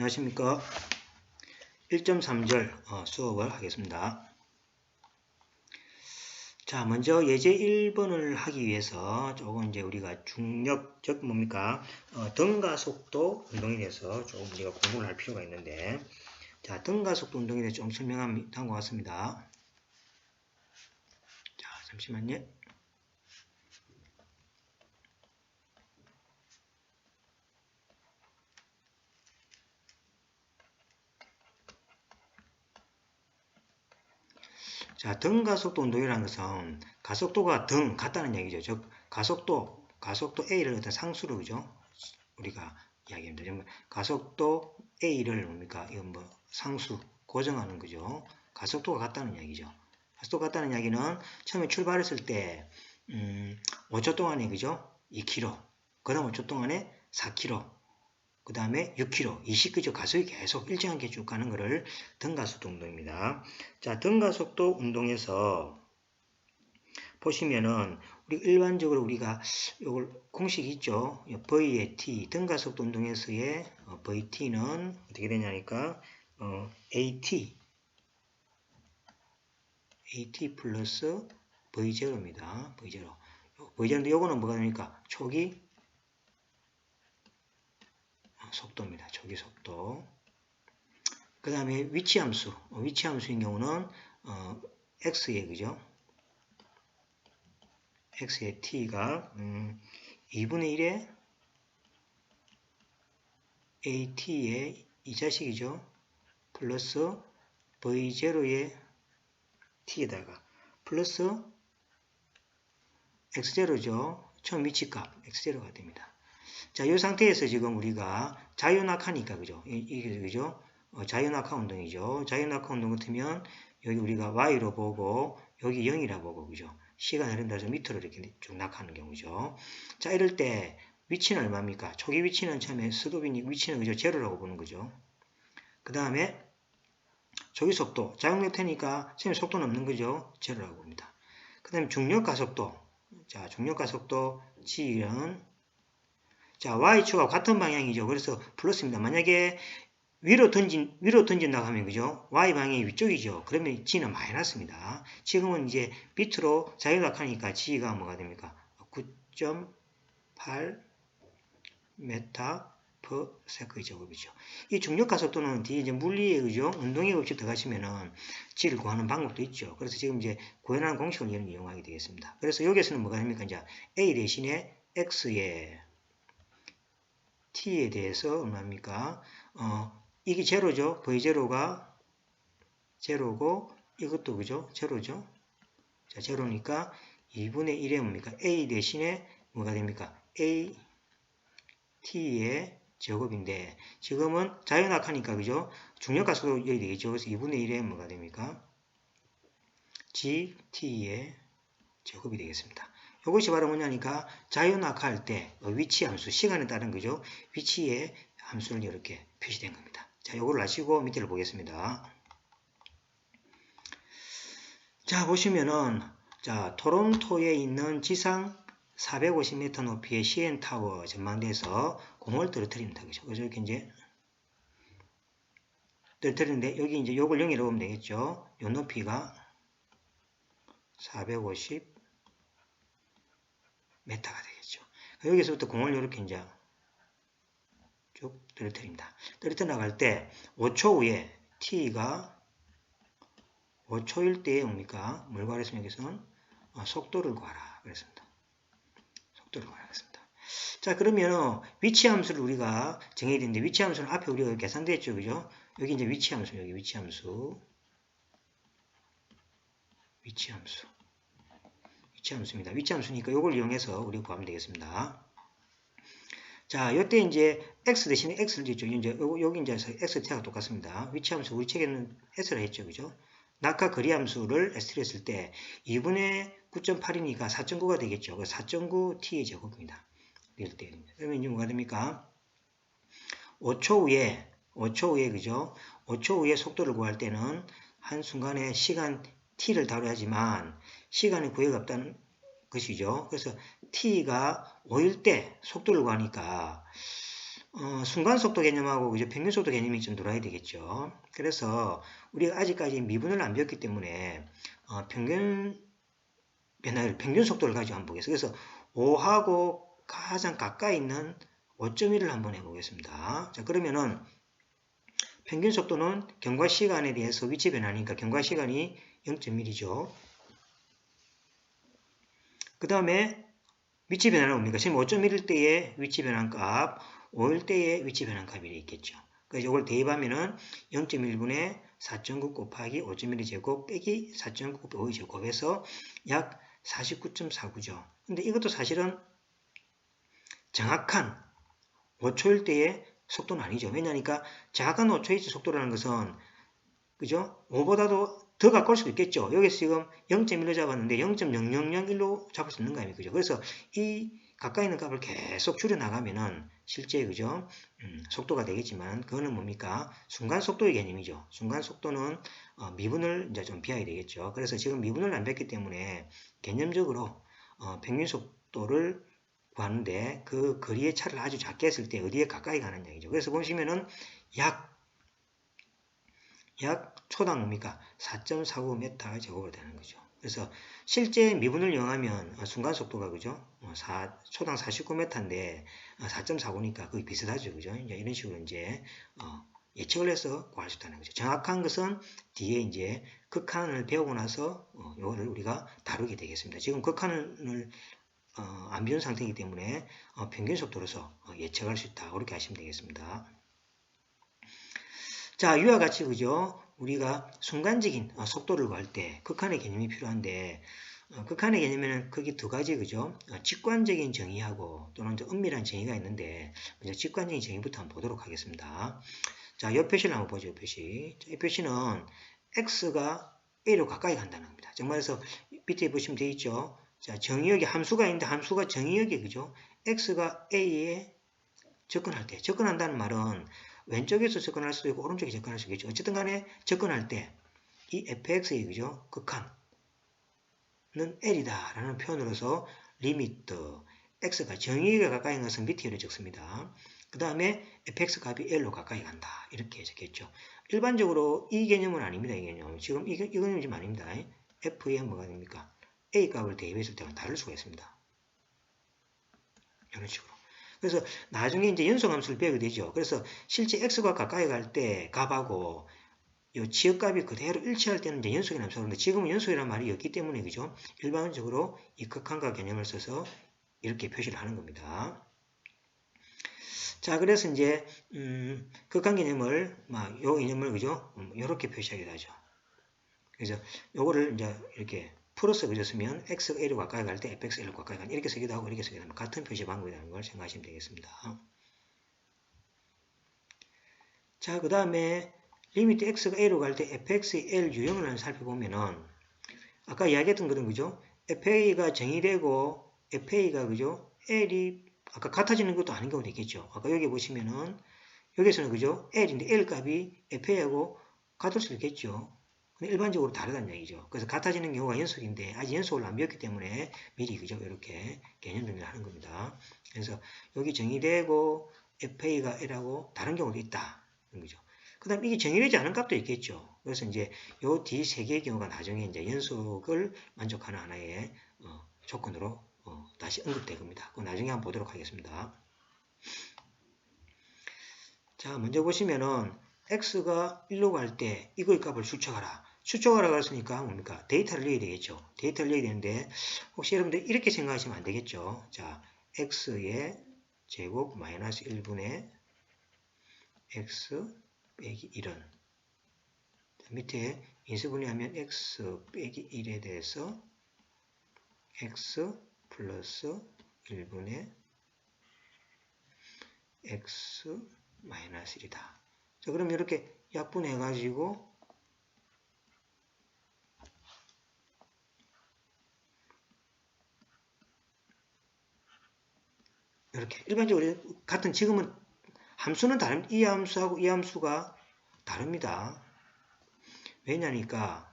안녕하십니까. 1.3절 수업을 하겠습니다. 자, 먼저 예제 1번을 하기 위해서 조금 이제 우리가 중력적 뭡니까? 등가 속도 운동에 대해서 조금 우리가 공부를 할 필요가 있는데, 자, 등가 속도 운동에 대해서 좀 설명한 것 같습니다. 자, 잠시만요. 자, 등가속도 운동이라는 것은 가속도가 등 같다는 얘기죠. 즉, 가속도 A를 어떤 상수로, 그죠? 우리가 이야기합니다. 가속도 A를 뭡니까? 이건 뭐 상수, 고정하는 거죠. 가속도가 같다는 이야기죠. 가속도가 같다는 이야기는 처음에 출발했을 때, 5초 동안에, 그죠? 2km. 그 다음 5초 동안에 4km. 그 다음에 6km, 20km 가속이 계속 일정하게 쭉 가는 것을 등가속도 운동입니다. 자, 등가속도 운동에서 보시면은 우리 일반적으로 우리가 이걸 공식이 있죠. V의 T, 등가속도 운동에서의 VT는 어떻게 되냐니까 AT 플러스 V0입니다. V0. V0인데 요거는 뭐가 됩니까? 초기 속도입니다. 초기 속도. 그 다음에 위치함수. 위치함수인 경우는 x의, 그죠? x의 t가 2분의 1의 at의 이 자식이죠. 플러스 v0의 t에다가 플러스 x0죠. 처음 위치값 x0가 됩니다. 자, 이 상태에서 지금 우리가 자유낙하니까, 그죠? 이게, 그죠? 자유낙하 운동이죠. 자유낙하 운동 같으면 여기 우리가 y로 보고 여기 0이라 보고, 그죠? 시간이 흐른다서 밑으로 이렇게 쭉 낙하는 경우죠. 자, 이럴 때 위치는 얼마입니까? 초기 위치는 처음에 스톱이니 위치는, 그죠? 제로라고 보는 거죠. 그 다음에 초기 속도, 자동력태니까 처음에 속도는 없는 거죠. 제로라고 봅니다. 그 다음에 중력 가속도. 자, 중력 가속도 G는 자, y축하고 같은 방향이죠. 그래서 플러스입니다. 만약에 위로 던진다고 하면, 그죠? y 방향이 위쪽이죠. 그러면 g는 마이너스입니다. 지금은 이제 밑으로 자유낙하니까 g가 뭐가 됩니까? 9.8 m/s 제곱이죠. 이 중력 가속도는 뒤에 이제 물리의, 그죠? 운동의 법칙 들어가시면은 g를 구하는 방법도 있죠. 그래서 지금 이제 구현하는 공식을 이용하게 되겠습니다. 그래서 여기서는 뭐가 됩니까? 이제 a 대신에 x의 t에 대해서 얼마입니까? 이게 제로죠. V0가 제로고 이것도, 그죠? 제로죠. 자, 제로니까 2분의 1에 뭡니까? A 대신에 뭐가 됩니까? A t의 제곱인데 지금은 자유낙하니까, 그죠? 중력가속도 여기 되겠죠. 그래서 2분의 1에 뭐가 됩니까? G t의 제곱이 되겠습니다. 이것이 바로 뭐냐니까 자유낙하할 때 위치함수, 시간에 따른, 그죠? 위치의 함수를 이렇게 표시된 겁니다. 자, 요거를 아시고 밑에를 보겠습니다. 자, 보시면은, 자, 토론토에 있는 지상 450m 높이의 CN타워 전망대에서 공을 떨어뜨립니다. 그죠? 그래서 이렇게 이제 떨어뜨리는데, 여기 이제 요걸 0이라고 보면 되겠죠? 요 높이가 450m가 되겠죠. 여기서부터 공을 이렇게 이제 쭉 떨어뜨립니다. 떨어뜨려 나갈 때 5초 후에 t가 5초일 때에 뭡니까? 뭘 구하랬습니까? 여기서는 속도를 구하라 그랬습니다. 속도를 구하라 그랬습니다. 자, 그러면 위치 함수를 우리가 정해야 되는데 위치 함수는 앞에 우리가 계산됐죠, 그죠? 여기 이제 위치 함수, 여기 위치 함수입니다. 위치 함수니까 이걸 이용해서 우리가 구하면 되겠습니다. 자, 이때 이제 x 대신에 x를 짓죠. 이제 여기 이제 x t가 똑같습니다. 위치 함수 우리 책에는 s라 했죠, 그죠? 낙하 거리 함수를 s를 했을 때 2분의 9.8이니까 4.9가 되겠죠. 4.9 t의 제곱입니다. 이럴 때 그러면 이제 뭐가 됩니까? 5초 후에, 그죠? 5초 후에 속도를 구할 때는 한순간에 시간 t를 다뤄야지만 시간의 구애가 없다는 것이죠. 그래서 t가 5일 때 속도를 구하니까 순간속도 개념하고 그죠? 평균속도 개념이 좀 들어야 되겠죠. 그래서 우리가 아직까지 미분을 안 배웠기 때문에 평균 변화율, 평균 속도를 가지고 한번 보겠습니다. 그래서 5하고 가장 가까이 있는 5.1을 한번 해보겠습니다. 자, 그러면은 평균 속도는 경과 시간에 대해서 위치 변화니까 경과 시간이 0.1이죠. 그 다음에 위치 변화는 뭡니까? 지금 5.1일 때의 위치 변환값, 5일 때의 위치 변환값이 있겠죠. 그래서 이걸 대입하면은 0.1분의 4.9 곱하기 5.1의 제곱 빼기 4.9 곱하기 5의 제곱에서 약 49.49죠. 근데 이것도 사실은 정확한 5초일 때의 속도는 아니죠. 왜냐하니까 정확한 5초일 때 속도라는 것은 그죠? 5보다도 더 가까울 수도 있겠죠. 여기서 지금 0.1로 잡았는데 0.0001로 잡을 수 있는 거 아닙니까? 그죠? 그래서 이 가까이 있는 값을 계속 줄여나가면은 실제 그죠? 속도가 되겠지만 그거는 뭡니까? 순간 속도의 개념이죠. 순간 속도는 미분을 이제 좀 비워야 되겠죠. 그래서 지금 미분을 안 뺐기 때문에 개념적으로 평균 속도를 구하는데 그 거리의 차를 아주 작게 했을 때 어디에 가까이 가는 얘기죠. 그래서 보시면은 약 초당 뭡니까? 4.49m 제곱으로 되는 거죠. 그래서 실제 미분을 이용하면 순간 속도가 그죠? 초당 49m인데 4.49니까 거의 비슷하죠. 그죠? 이제 이런 식으로 이제 예측을 해서 구할 수 있다는 거죠. 정확한 것은 뒤에 이제 극한을 배우고 나서 이거를 우리가 다루게 되겠습니다. 지금 극한을 안 배운 상태이기 때문에 평균 속도로서 예측할 수 있다. 그렇게 하시면 되겠습니다. 자, 이와 같이 그죠? 우리가 순간적인 속도를 구할 때 극한의 개념이 필요한데 극한의 개념에는 크게 두 가지 그죠? 직관적인 정의하고 또는 엄밀한 정의가 있는데 먼저 직관적인 정의부터 한번 보도록 하겠습니다. 자, 이 표시를 한번 보죠. 이 표시. 이 표시는 x가 a로 가까이 간다는 겁니다. 정말해서 밑에 보시면 되어 있죠. 자, 정의역에 함수가 있는데 함수가 정의역에 그죠? x가 a에 접근할 때 접근한다는 말은 왼쪽에서 접근할 수도 있고 오른쪽에 접근할 수도 있겠죠. 어쨌든 간에 접근할 때 이 fx의 그죠? 극한은 L이다 라는 표현으로서 리미트 x가 정의가 가까이 간 것은 밑에 적습니다. 그 다음에 fx 값이 L로 가까이 간다. 이렇게 적겠죠. 일반적으로 이 개념은 아닙니다. 이 개념. 지금 이 개념이 좀 아닙니다. f의 뭐가 됩니까? A 값을 대입했을 때는 다를 수가 있습니다. 이런 식으로. 그래서 나중에 이제 연소함수를 배우게 되죠. 그래서 실제 x가 가까이 갈 때 값하고 이 지역값이 그대로 일치할 때는 이제 연속이라는 함수인데 지금은 연속이라는 말이 없기 때문에 그죠? 일반적으로 이 극한과 개념을 써서 이렇게 표시를 하는 겁니다. 자, 그래서 이제 극한 개념을 요 개념을 그죠? 이렇게 표시하게 되죠. 그래서 요거를 이제 이렇게 플러스 그렸으면 x가 a로 가까이 갈 때 fx a로 가까이 가는 이렇게 쓰기도 하고 이렇게 쓰기도 하는 같은 표시 방법이라는 걸 생각하시면 되겠습니다. 자, 그 다음에 리미트 x가 a로 갈 때 fx의 l 유형을 살펴보면은 아까 이야기했던 거는 그죠? fa가 정의되고 fa가 그죠? l이 아까 같아지는 것도 아닌 경우도 있겠죠. 아까 여기 보시면은 여기서는 그죠? l인데 l 값이 fa하고 같을 수도 있겠죠. 일반적으로 다르다는 얘기죠. 그래서 같아지는 경우가 연속인데 아직 연속을 안 배웠기 때문에 미리 그죠 이렇게 개념 정리를 하는 겁니다. 그래서 여기 정의되고 FA가 L하고 다른 경우도 있다. 그죠. 그 다음 이게 정의되지 않은 값도 있겠죠. 그래서 이제 요 뒤 세 개의 경우가 나중에 이제 연속을 만족하는 하나의 조건으로 다시 언급될 겁니다. 그거 나중에 한번 보도록 하겠습니다. 자, 먼저 보시면은 x가 1로 갈 때 이거의 값을 추적하라. 추적하라고 했으니까 뭡니까? 데이터를 넣어야 되겠죠. 데이터를 넣어야 되는데 혹시 여러분들 이렇게 생각하시면 안 되겠죠. 자, x의 제곱 마이너스 1분의 x 빼기 1은 밑에 인수분해하면 x 빼기 1에 대해서 x 플러스 1분의 x 마이너스 1이다. 자, 그럼 이렇게 약분해가지고 이렇게 일반적으로 같은 지금은 함수는 다릅니다. 이 함수하고 이 함수가 다릅니다. 왜냐니까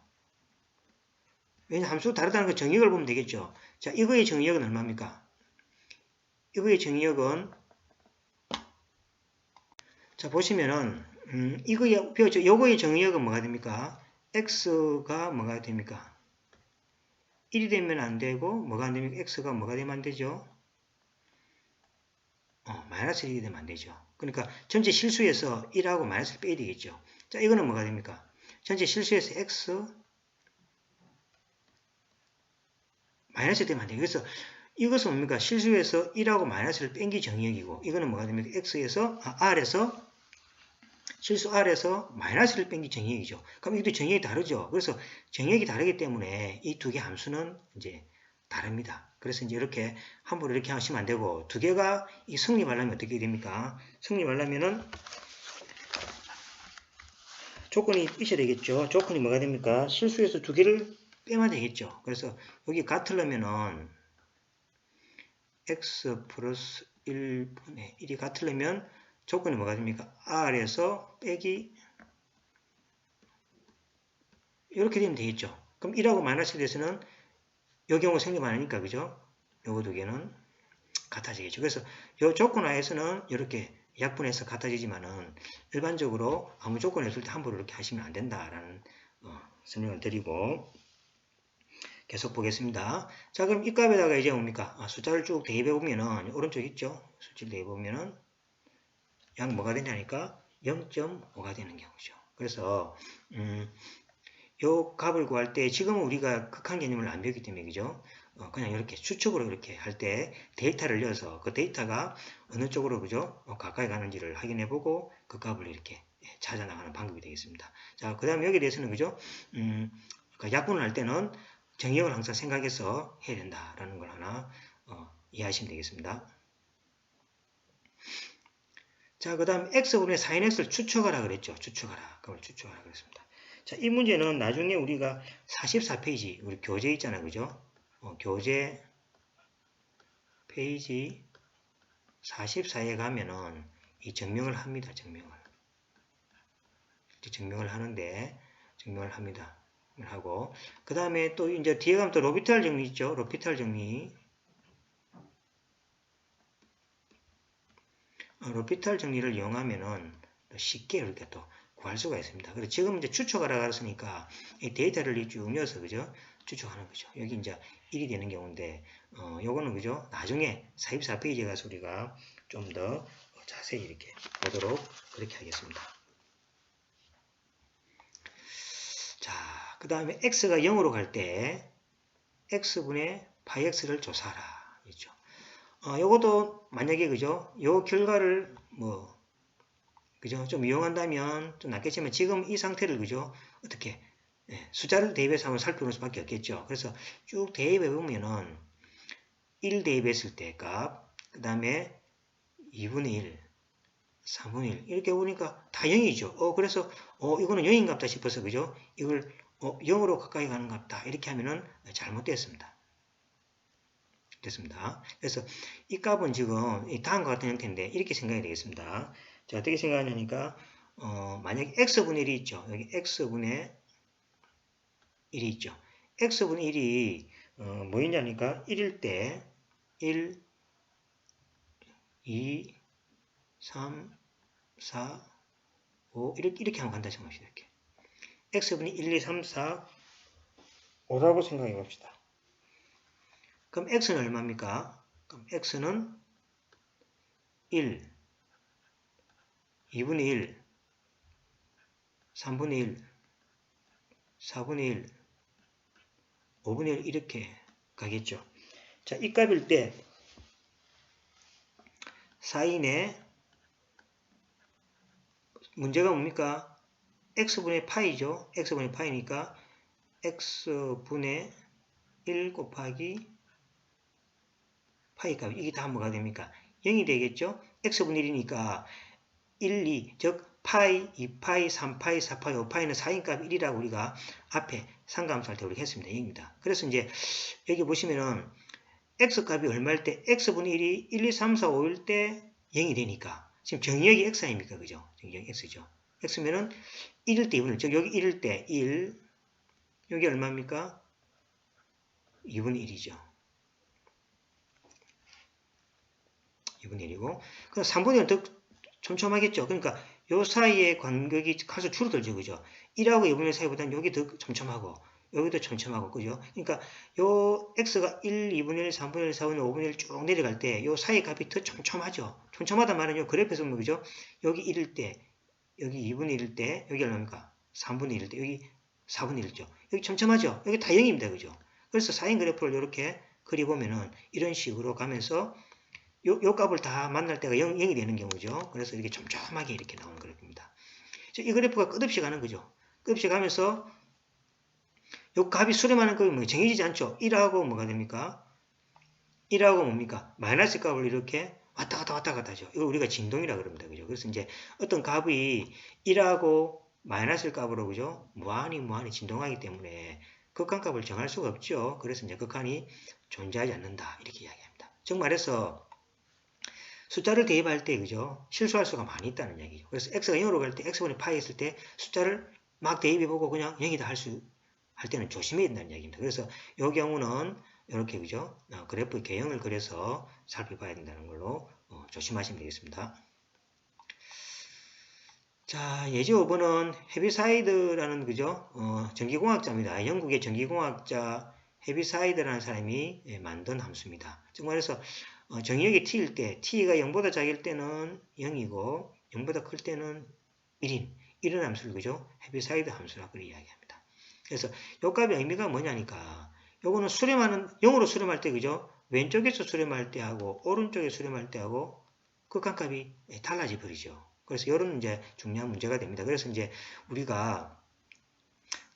함수가 다르다는 거 정의역을 보면 되겠죠. 자, 이거의 정의역은 얼마입니까? 이거의 정의역은 자, 보시면은, 요거의 정의역은 뭐가 됩니까? x가 뭐가 됩니까? 1이 되면 안 되고, 뭐가 안 됩니까? x가 뭐가 되면 안 되죠? 마이너스 1이 되면 안 되죠. 그러니까 전체 실수에서 1하고 마이너스를 빼야 되겠죠. 자, 이거는 뭐가 됩니까? 전체 실수에서 x 마이너스 되면 안 돼요. 그래서 이것은 뭡니까? 실수에서 1하고 마이너스를 뺀 게 정의역이고, 이거는 뭐가 됩니까? R에서 실수 R에서 마이너스를 뺀 게 정의역이죠. 그럼 이것도 정의역이 다르죠. 그래서 정의역이 다르기 때문에 이 두 개 함수는 이제 다릅니다. 그래서 이제 이렇게 함부로 이렇게 하시면 안 되고, 두 개가 이 성립하려면 어떻게 됩니까? 성립하려면은 조건이 있어야 되겠죠. 조건이 뭐가 됩니까? 실수에서 두 개를 빼면 되겠죠. 그래서 여기 같으려면은 x 플러스 1분의 1이 같으려면 조건이 뭐가 됩니까? R에서 빼기 이렇게 되면 되겠죠. 그럼 1하고 마이너스에 대해서는 이 경우 성립 안 하니까 그죠? 요거 두 개는 같아지겠죠. 그래서 이 조건 하에서는 이렇게 약분해서 같아지지만은 일반적으로 아무 조건이 없을 때 함부로 이렇게 하시면 안 된다라는 설명을 드리고 계속 보겠습니다. 자, 그럼 이 값에다가 이제 뭡니까? 숫자를 쭉 대입해 보면은 오른쪽 있죠? 숫자를 대입해 보면은 약 뭐가 되냐니까 0.5가 되는 경우죠. 그래서 요 값을 구할 때 지금은 우리가 극한 개념을 안 배우기 때문에 그죠? 그냥 이렇게 추측으로 이렇게 할 때 데이터를 넣어서 그 데이터가 어느 쪽으로 그죠? 가까이 가는지를 확인해 보고 그 값을 이렇게 찾아 나가는 방법이 되겠습니다. 자, 그 다음에 여기에 대해서는 그죠? 그러니까 약분을 할 때는 정의역을 항상 생각해서 해야 된다라는 걸 하나 이해하시면 되겠습니다. 자, 그 다음 x분의 4인x를 추측하라 그랬죠. 추측하라. 그걸 추측하라 그랬습니다. 자, 이 문제는 나중에 우리가 44페이지 우리 교재 있잖아요. 그죠? 교재 페이지 44에 가면은 이 증명을 합니다. 증명을 하는데 증명을 합니다. 하고 그 다음에 또 이제 뒤에 가면 또 로피탈 정리 있죠. 로피탈 정리. 로피탈 정리를 이용하면은 쉽게 이렇게 또 구할 수가 있습니다. 그래서 지금 이제 추측하라고 했으니까 이 데이터를 쭉 넣어서 그죠? 추측하는 거죠. 여기 이제 1이 되는 경우인데 요거는 그죠? 나중에 44페이지에 가서 우리가 좀 더 자세히 이렇게 보도록 그렇게 하겠습니다. 자, 그 다음에 x가 0으로 갈 때 x분의 파이 x를 조사하라. 있죠. 요것도 만약에 그죠? 요 결과를 그죠? 좀 이용한다면 좀 낫겠지만 지금 이 상태를 그죠? 어떻게 숫자를 대입해서 한번 살펴볼 수밖에 없겠죠. 그래서 쭉 대입해 보면은 1 대입했을 때 값, 그 다음에 2분의 1, 3분의 1 이렇게 보니까 다 0이죠. 그래서 이거는 0인 같다 싶어서 그죠? 이걸 0으로 가까이 가는 것 같다 이렇게 하면은 잘못됐습니다. 됐습니다. 그래서 이 값은 지금 다음과 같은 형태인데 이렇게 생각이 되겠습니다. 자, 어떻게 생각하냐니까 만약에 x분의 1이 있죠. 여기 x분의 1이 있죠. x분의 1이 뭐있냐니까 1일 때 1, 2, 3, 4, 5 이렇게 하면 간다 생각합시다. 이렇게. x분의 1, 2, 3, 4, 5라고 생각해 봅시다. 그럼 x는 얼마입니까? 그럼 x는 1, 2분의 1, 3분의 1, 4분의 1, 5분의 1 이렇게 가겠죠. 자, 이 값일 때 4인의 문제가 뭡니까? x분의 파이죠. x분의 파이니까 x분의 1 곱하기 파이 값 이게 다 뭐가 됩니까? 0이 되겠죠? x분의 1이니까 1, 2, 즉 파이, 2파이, 3파이, 4파이, 5파이는 4인 값 1이라고 우리가 앞에 상가함수할 때 우리가 했습니다. 0입니다. 그래서 이제 여기 보시면은 x값이 얼마일 때 x분의 1이 1, 2, 3, 4, 5일 때 0이 되니까 지금 정의역이 x 아닙니까? 그죠? 정의역이 x죠. x면은 1일 때 2분의 1, 즉 여기 1일 때 1, 여기 얼마입니까? 2분의 1이죠. 2분의 1이고 그럼 3분의 1은 더 촘촘하겠죠. 그러니까 요 사이의 간격이 가서 줄어들죠. 그죠? 1하고 2분의 1 사이보다는 여기 더 촘촘하고 여기도 촘촘하고 그죠? 그러니까 요 x가 1, 2분의 1, 3분의 1, 4분의 1, 5분의 1 쭉 내려갈 때 요 사이 값이 더 촘촘하죠. 촘촘하단 말은 요 그래프에서 보면 그죠? 여기 1일 때, 여기 2분의 1일 때, 여기 얼마입니까? 3분의 1일 때, 여기 4분의 1이죠. 여기 촘촘하죠. 여기 다 0입니다. 그죠? 그래서 사인 그래프를 이렇게 그려보면은 이런 식으로 가면서 요 값을 다 만날 때가 0이 되는 경우죠. 그래서 이렇게 촘촘하게 이렇게 나오는 그래프입니다. 이 그래프가 끝없이 가는 거죠. 끝없이 가면서 요 값이 수렴하는 값이 뭐 정해지지 않죠. 1하고 뭐가 됩니까? 1하고 뭡니까? 마이너스 값을 이렇게 왔다 갔다 하죠. 이걸 우리가 진동이라 그럽니다. 그죠? 그래서 이제 어떤 값이 1하고 마이너스 값으로 그죠? 무한히 진동하기 때문에 극한값을 정할 수가 없죠. 그래서 이제 극한이 존재하지 않는다. 이렇게 이야기합니다. 즉 말해서 숫자를 대입할 때 그죠? 실수할 수가 많이 있다는 얘기죠. 그래서 x가 0으로 갈 때 x분의 파이 했을 때 숫자를 막 대입해보고 그냥 0이다 할 때는 조심해야 된다는 얘기입니다. 그래서 이 경우는 이렇게 그죠? 그래프 개형을 그려서 살펴봐야 된다는 걸로 조심하시면 되겠습니다. 자, 예제 5번은 헤비사이드라는 그죠? 전기공학자입니다. 영국의 전기공학자 헤비사이드라는 사람이 만든 함수입니다. 즉 말해서 정의역이 t일 때 t가 0보다 작을 때는 0이고 0보다 클 때는 1인 이런 함수를 그죠? 헤비사이드 함수라고 이야기합니다. 그래서 요 값의 의미가 뭐냐니까 요거는 수렴하는 0으로 수렴할 때 그죠? 왼쪽에서 수렴할 때하고 오른쪽에 수렴할 때하고 극한값이 달라져 버리죠. 그래서 이런 이제 중요한 문제가 됩니다. 그래서 이제 우리가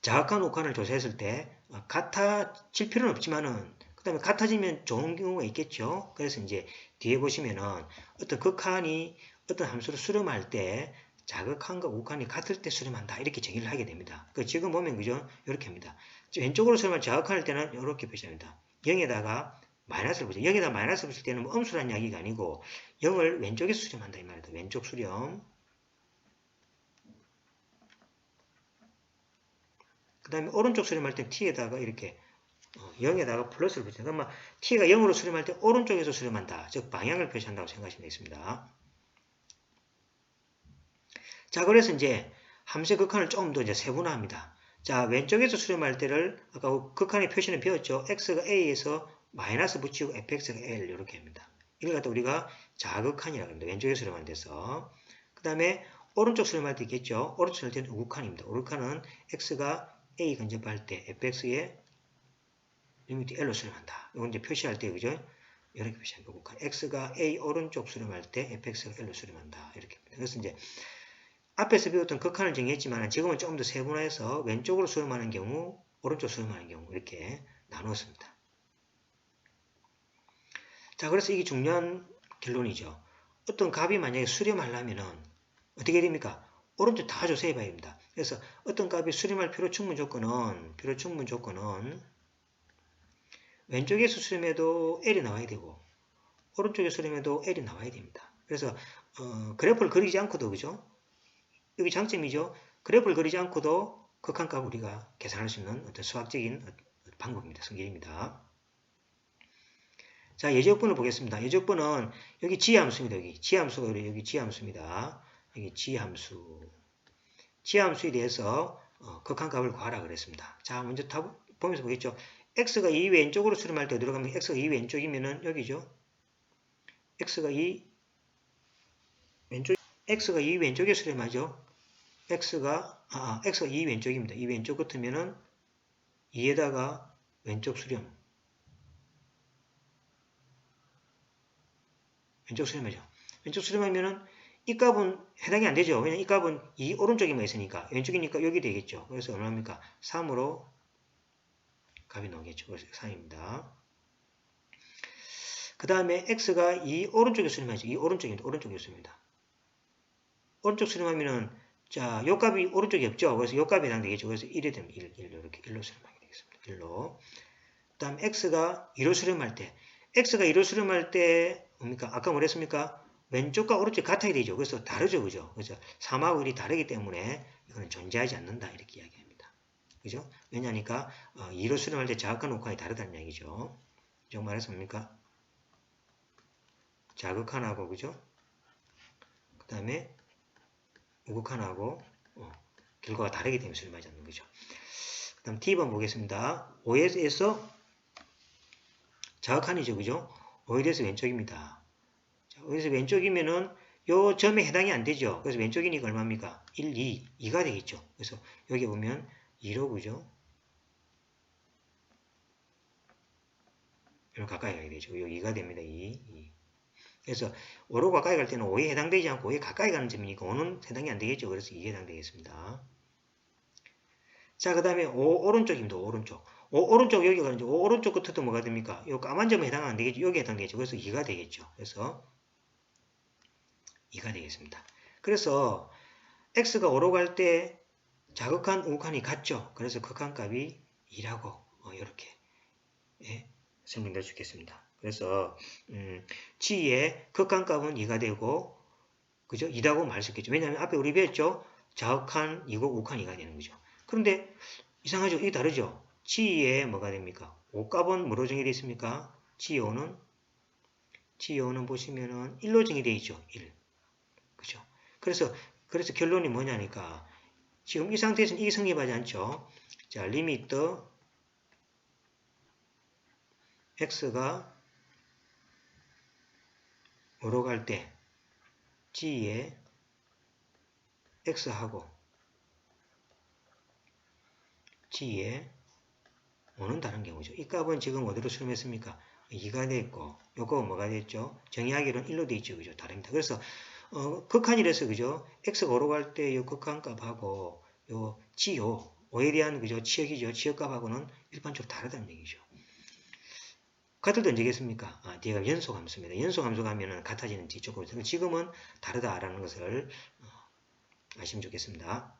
자악한 옥한을 조사했을 때 같아질 필요는 없지만은 그 다음에 같아지면 좋은 경우가 있겠죠. 그래서 이제 뒤에 보시면은 어떤 극한이 어떤 함수를 수렴할 때 자극한과 옥한이 같을 때 수렴한다. 이렇게 정의를 하게 됩니다. 지금 보면 그죠? 이렇게 합니다. 왼쪽으로 수렴할 자극한일 때는 이렇게 표시합니다. 0에다가 마이너스를 보죠. 0에다 마이너스를 붙일 때는 뭐 음수라는 이야기가 아니고 0을 왼쪽에서 수렴한다. 이 말이다. 왼쪽 수렴. 그 다음에 오른쪽 수렴할 때 t에다가 이렇게 0에다가 플러스를 붙여요. 그러면 t가 0으로 수렴할 때 오른쪽에서 수렴한다. 즉 방향을 표시한다고 생각하시면 되겠습니다. 자, 그래서 이제 함수의 극한을 조금 더 이제 세분화합니다. 자, 왼쪽에서 수렴할 때를 아까 극한의 표시는 배웠죠. x가 a에서 마이너스 붙이고 fx가 l 이렇게 합니다. 이걸 갖다 우리가 자극한이라고 합니다. 왼쪽에 수렴한 데서. 그 다음에 오른쪽 수렴할 때 있겠죠. 오른쪽 수렴할 때는 우극한입니다. 우극한은 x가 a 근접할 때 fx의 리미트 L로 수렴한다. 이건 이제 표시할 때, 그죠? 이렇게 표시한 거고, X가 A 오른쪽 수렴할 때 fx가 L로 수렴한다. 이렇게 합니다. 그래서 이제 앞에서 배웠던 극한을 정의했지만 지금은 조금 더 세분화해서 왼쪽으로 수렴하는 경우, 오른쪽 수렴하는 경우 이렇게 나누었습니다. 자, 그래서 이게 중요한 결론이죠. 어떤 값이 만약에 수렴하려면은 어떻게 됩니까? 오른쪽 다 조사해 봐야 됩니다. 그래서 어떤 값이 수렴할 필요 충분 조건은 왼쪽에서 수렴해도 L이 나와야 되고 오른쪽에서 수렴해도 L이 나와야 됩니다. 그래서 그래프를 그리지 않고도 그죠? 여기 장점이죠. 그래프를 그리지 않고도 극한값 우리가 계산할 수 있는 어떤 수학적인 방법입니다. 성질입니다. 자, 예제역분을 보겠습니다. 예제역분은 여기 지함수입니다. 여기 지함수가 여기 지함수입니다. 여기 지함수. 지함수에 대해서 극한값을 구하라 그랬습니다. 자, 먼저 답 보면서 보겠죠. x가 2 왼쪽으로 수렴할 때 들어가면 x가 2 왼쪽이면은 여기죠. x가 2 왼쪽에 수렴하죠. x가 2 왼쪽입니다. 2 왼쪽 같으면은 2에다가 왼쪽 수렴. 왼쪽 수렴하죠. 왼쪽 수렴하면은 이 값은 해당이 안 되죠. 왜냐면 이 값은 2 오른쪽에만 있으니까 왼쪽이니까 여기 되겠죠. 그래서 얼마입니까? 3으로 값이 나오겠죠. 그래서 3입니다. 그 다음에 x가 2 오른쪽에 수렴하죠. 2 오른쪽입니다. 오른쪽에 수렴입니다. 오른쪽 수렴하면은 자, 요 값이 오른쪽에 없죠. 그래서 요 값이 해당되겠죠. 그래서 1이 되면 1 이렇게 1로 수렴하게 되겠습니다. 1로. 그 다음 x가 2로 수렴할 때 x가 2로 수렴할 때 뭡니까? 아까 뭐랬습니까? 왼쪽과 오른쪽이 같아야 되죠. 그래서 다르죠. 그죠? 그래서 3하고 1이 다르기 때문에 이거는 존재하지 않는다. 이렇게 이야기합니다. 그죠? 왜냐니까 2로 수렴할 때 자극한 옥한이 다르다는 얘기죠. 즉 말해서 뭡니까? 자극한하고 그죠? 그 다음에 우극한하고 결과가 다르기 때문에 수렴하지 않는 거죠. 그 다음 T번 보겠습니다. OS에서 자극한이죠. 그죠? OS에서 왼쪽입니다. 자, OS에서 왼쪽이면은 요 점에 해당이 안 되죠. 그래서 왼쪽이니까 얼마입니까? 1, 2, 2가 되겠죠. 그래서 여기 보면 2로 그죠? 이렇게 가까이 가게 되죠. 여기 2가 됩니다. 2. 그래서 5로 가까이 갈 때는 5에 해당되지 않고 5에 가까이 가는 점이니까 5는 해당이 안 되겠죠. 그래서 2에 해당되겠습니다. 자, 그 다음에 5 오른쪽입니다. 5 오른쪽. 5 오른쪽 여기가 이제 5 오른쪽 끝에도 뭐가 됩니까? 요 까만 점에 해당 안 되겠죠. 여기에 해당되겠죠. 그래서 2가 되겠죠. 그래서 2가 되겠습니다. 그래서 x가 5로 갈 때 자극한, 우극한이 같죠. 그래서 극한값이 2라고 이렇게 설명될 수 있겠습니다. 그래서 G의 극한값은 2가 되고 그죠? 2라고 말할 수 있겠죠. 왜냐하면 앞에 우리 배웠죠. 자극한 2고 우극한 2가 되는 거죠. 그런데 이상하죠. 이게 다르죠. G의 뭐가 됩니까? 5값은 뭐로 정의되어 있습니까? G5는 보시면은 1로 정의되어 있죠. 1. 그죠? 그래서 결론이 뭐냐니까 지금 이 상태에서는 이게 성립하지 않죠. 자, 리미트 x가 5로 갈 때 g에 x하고 g에 5는 다른 경우죠. 이 값은 지금 어디로 수렴했습니까? 2가 됐고 요 값은 뭐가 됐죠? 정의하기로는 1로 되어 있죠. 그죠? 다릅니다. 그래서 극한이라서 그죠? x가 5로 갈 때 요 극한값하고 요 g요 5에 대한 그죠? 치역이죠. 치역값하고는 일반적으로 다르다는 얘기죠. 같을때 언제겠습니까? 뒤에 연소함수입니다. 연소함수가 하면은 같아지는 뒤쪽으로. 지금은 다르다라는 것을 아시면 좋겠습니다.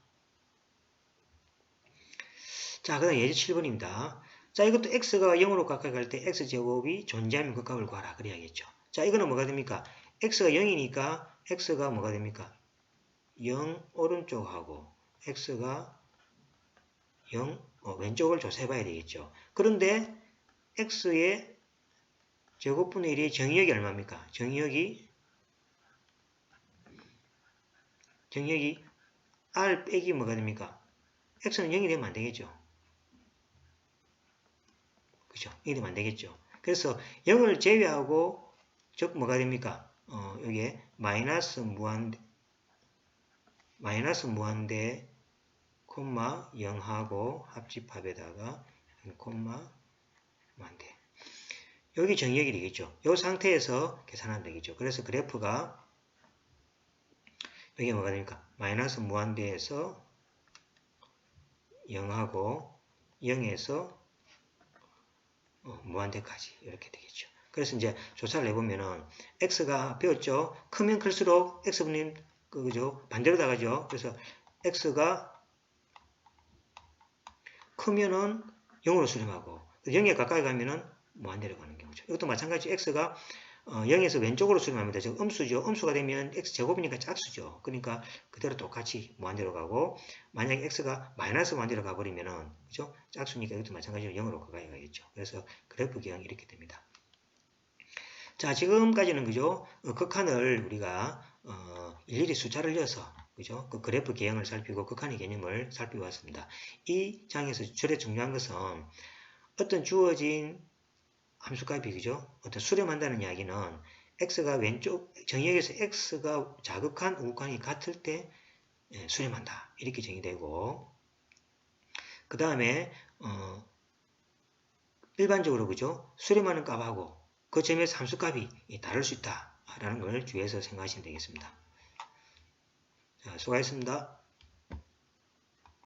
자, 그 다음 예제 7번입니다. 자, 이것도 x가 0으로 가까이 갈 때 x제곱이 존재하면 그 값을 구하라. 그래야겠죠. 자, 이거는 뭐가 됩니까? x가 0이니까 x가 뭐가 됩니까? 0 오른쪽하고 x가 0 왼쪽을 조사해봐야 되겠죠. 그런데 x의 제곱분의 1의 정의역이 얼마입니까? 정의역이 r 빼기 뭐가 됩니까? x는 0이 되면 안 되겠죠. 그죠? 0이 되면 안 되겠죠. 그래서 0을 제외하고 즉 뭐가 됩니까? 여기에 마이너스 무한대 콤마 0하고 합집합에다가 0 콤마 무한대. 여기 정의역이 되겠죠. 이 상태에서 계산하면 되겠죠. 그래서 그래프가 여기 뭐가 됩니까? 마이너스 무한대에서 0하고 0에서 무한대까지 이렇게 되겠죠. 그래서 이제 조사를 해보면은 x가 배웠죠. 크면 클수록 x분의 그죠 반대로 나가죠. 그래서 x가 크면은 0으로 수렴하고 0에 가까이 가면은 무한대로 가는 경우죠. 이것도 마찬가지 x가 0에서 왼쪽으로 수렴합니다. 즉 음수죠. 음수가 되면 x제곱이니까 짝수죠. 그러니까 그대로 똑같이 무한대로 가고 만약에 x가 마이너스 무한대로 가버리면은 그죠? 짝수니까 이것도 마찬가지로 0으로 가까이 가겠죠. 그래서 그래프 기형이 이렇게 됩니다. 자, 지금까지는 그죠? 극한을 우리가 일일이 숫자를 넣어서 그죠? 그 그래프 기형을 살피고 극한의 개념을 살펴봤습니다. 이 장에서 제일 중요한 것은 어떤 주어진 함수값이 그죠? 어떤 수렴한다는 이야기는 x가 왼쪽 정의역에서 x가 자극한 우극한이 같을 때 수렴한다. 이렇게 정의되고 그 다음에 일반적으로 그죠? 수렴하는 값하고 그 점에서 함수값이 다를 수 있다라는 걸 주의해서 생각하시면 되겠습니다. 자, 수고하셨습니다.